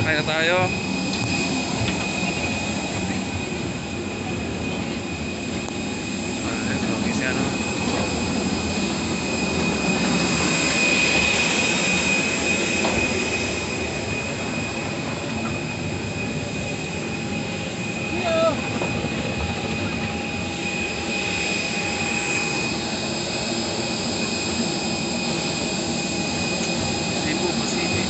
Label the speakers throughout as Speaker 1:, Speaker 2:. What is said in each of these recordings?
Speaker 1: Sakay na tayo. Ito, kasi ano. Cebu Pacific.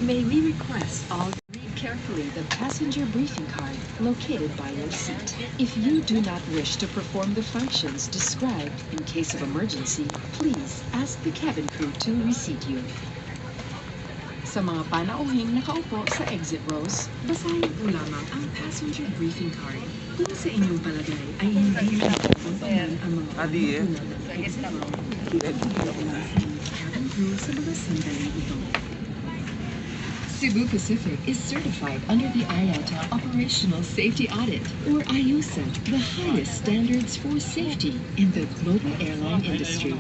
Speaker 2: May we request all read carefully the passenger briefing card located by your seat. If you do not wish to perform the functions described in case of emergency, please ask the cabin crew to reseat you. Sa mga panauhing nakaupo sa exit rows, basahin po lamang ang passenger briefing card. Kung sa inyong palagay ay hindi nakapagpapaman ang mga panauhing ng exit row, ipagpapagawa ng cabin crew sa mga sandaling ito. Cebu Pacific is certified under the IATA Operational Safety Audit, or IOSA, the highest standards for safety in the global airline industry.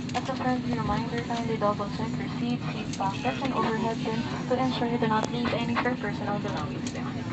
Speaker 3: As a friendly reminder, kindly double-check your seat pockets, and overhead bins to ensure you do not leave any of your personal belongings behind.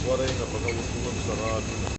Speaker 4: Guarda, pagkakas mo sarado.